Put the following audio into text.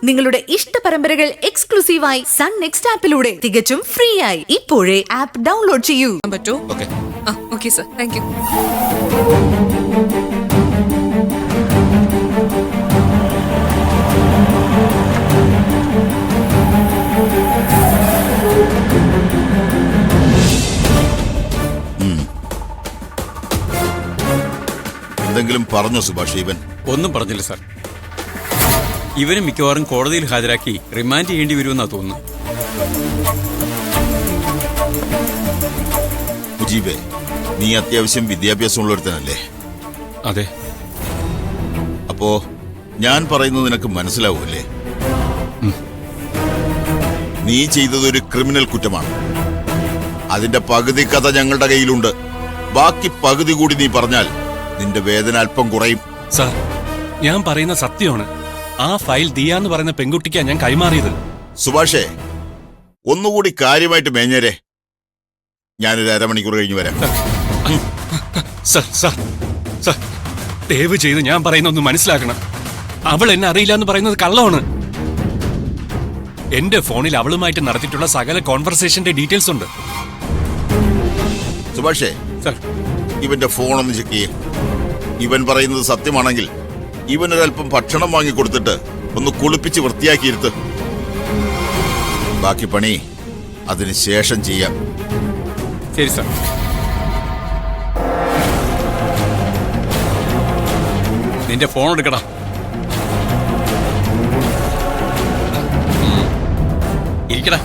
നിങ്ങളുടെ ഇഷ്ട പരമ്പരകൾ എക്സ്ക്ലൂസീവായി സൺ നെക്സ്റ്റ് ആപ്പിലൂടെ തികച്ചും ഫ്രീ ആയി ഇപ്പോഴേ ആപ്പ് ഡൗൺലോഡ് ചെയ്യൂ. പറ്റുമോ? Okay sir, thank you. എന്തെങ്കിലും പറഞ്ഞോ സുഭാഷ്? ഇവൻ ഒന്നും പറഞ്ഞില്ല സാർ. ഇവനെ മിക്കവാറും കോടതിയിൽ ഹാജരാക്കി റിമാൻഡ് ചെയ്യേണ്ടി വരുമെന്നാ തോന്നുന്നു. മുജീബേ, നീ അത്യാവശ്യം വിദ്യാഭ്യാസമുള്ള ഒരുത്തനല്ലേ? അതെ. അപ്പോ ഞാൻ പറയുന്നത് നിനക്ക് മനസ്സിലാവൂല്ലേ? നീ ചെയ്തതൊരു ക്രിമിനൽ കുറ്റമാണ്. അതിന്റെ പകുതി കഥ ഞങ്ങളുടെ കയ്യിലുണ്ട്. ബാക്കി പകുതി കൂടി നീ പറഞ്ഞാൽ നിന്റെ വേദന അല്പം കുറയും. സാർ, ഞാൻ പറയുന്ന സത്യമാണ്. ആ ഫയൽ ദിയ എന്ന് പറയുന്ന പെൺകുട്ടിക്കാ ഞാൻ കൈമാറിയത്. സുഭാഷേ, ഒന്നുകൂടി കാര്യമായിട്ട് മേഞ്ഞേരെ. ഞാനൊരു അരമണിക്കൂർ കഴിഞ്ഞ് വരാം. സാർ സാർ സാർ, ദയവ് ചെയ്ത് ഞാൻ പറയുന്ന ഒന്ന് മനസ്സിലാക്കണം. അവൾ എന്നെ അറിയില്ല എന്ന് പറയുന്നത് കള്ളമാണ്. എന്റെ ഫോണിൽ അവളുമായിട്ട് നടത്തിയിട്ടുള്ള സകല കോൺവെർസേഷന്റെ ഡീറ്റെയിൽസ് ഉണ്ട്. സുഭാഷേ, സാർ, ഇവന്റെ ഫോണൊന്ന് ചെക്ക് ചെയ്യേ. ഇവൻ പറയുന്നത് സത്യമാണെങ്കിൽ ഇവനൊരൽപ്പം ഭക്ഷണം വാങ്ങിക്കൊടുത്തിട്ട് ഒന്ന് കുളിപ്പിച്ച് വൃത്തിയാക്കിയിരുത്ത്. ബാക്കി പണി അതിന് ശേഷം ചെയ്യാം. ശരി സാർ. നിന്റെ ഫോൺ എടുക്കടാ. ഇരിക്കടാ.